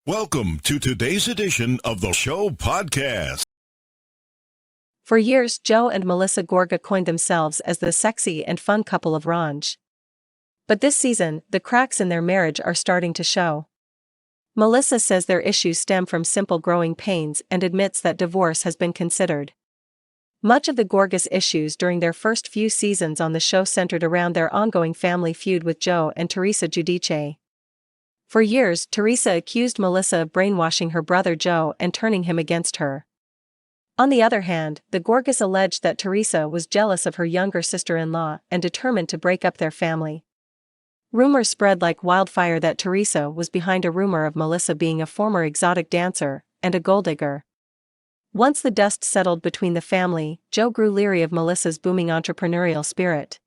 Welcome to today's edition of the show podcast. For years, Joe and Melissa Gorga coined themselves as the sexy and fun couple of RHONJ. But this season, the cracks in their marriage are starting to show. Melissa says their issues stem from simple growing pains and admits that divorce has been considered. Much of the Gorgas issues during their first few seasons on the show centered around their ongoing family feud with Joe and Teresa Giudice. For years, Teresa accused Melissa of brainwashing her brother Joe and turning him against her. On the other hand, the Gorgas alleged that Teresa was jealous of her younger sister-in-law and determined to break up their family. Rumors spread like wildfire that Teresa was behind a rumor of Melissa being a former exotic dancer and a gold digger. Once the dust settled between the family, Joe grew leery of Melissa's booming entrepreneurial spirit.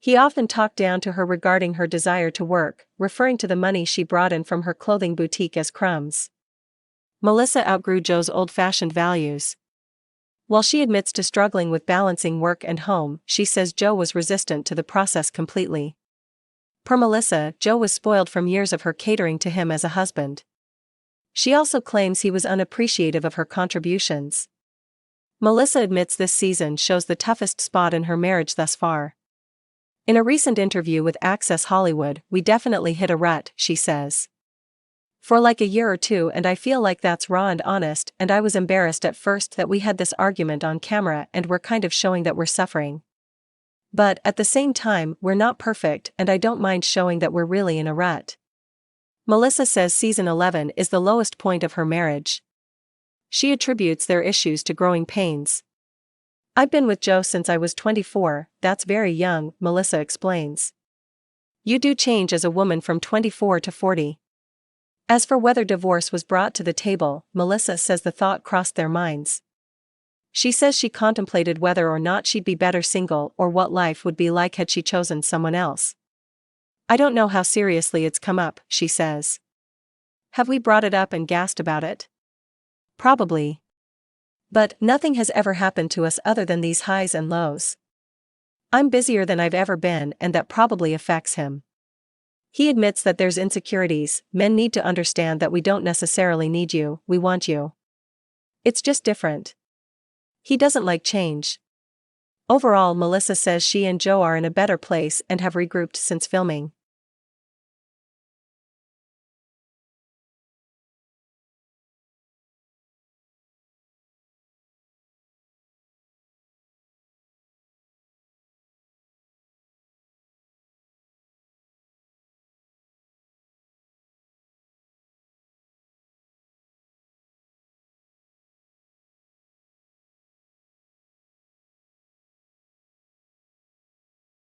He often talked down to her regarding her desire to work, referring to the money she brought in from her clothing boutique as crumbs. Melissa outgrew Joe's old-fashioned values. While she admits to struggling with balancing work and home, she says Joe was resistant to the process completely. Per Melissa, Joe was spoiled from years of her catering to him as a husband. She also claims he was unappreciative of her contributions. Melissa admits this season shows the toughest spot in her marriage thus far. In a recent interview with Access Hollywood, "We definitely hit a rut," she says. "For like a year or two, and I feel like that's raw and honest, and I was embarrassed at first that we had this argument on camera and we're kind of showing that we're suffering. But, at the same time, we're not perfect and I don't mind showing that we're really in a rut." Melissa says season 11 is the lowest point of her marriage. She attributes their issues to growing pains. "I've been with Joe since I was 24, that's very young," Melissa explains. "You do change as a woman from 24 to 40. As for whether divorce was brought to the table, Melissa says the thought crossed their minds. She says she contemplated whether or not she'd be better single or what life would be like had she chosen someone else. "I don't know how seriously it's come up," she says. "Have we brought it up and gassed about it? Probably. But nothing has ever happened to us other than these highs and lows. I'm busier than I've ever been and that probably affects him." He admits that there's insecurities. "Men need to understand that we don't necessarily need you, we want you. It's just different." He doesn't like change. Overall, Melissa says she and Joe are in a better place and have regrouped since filming.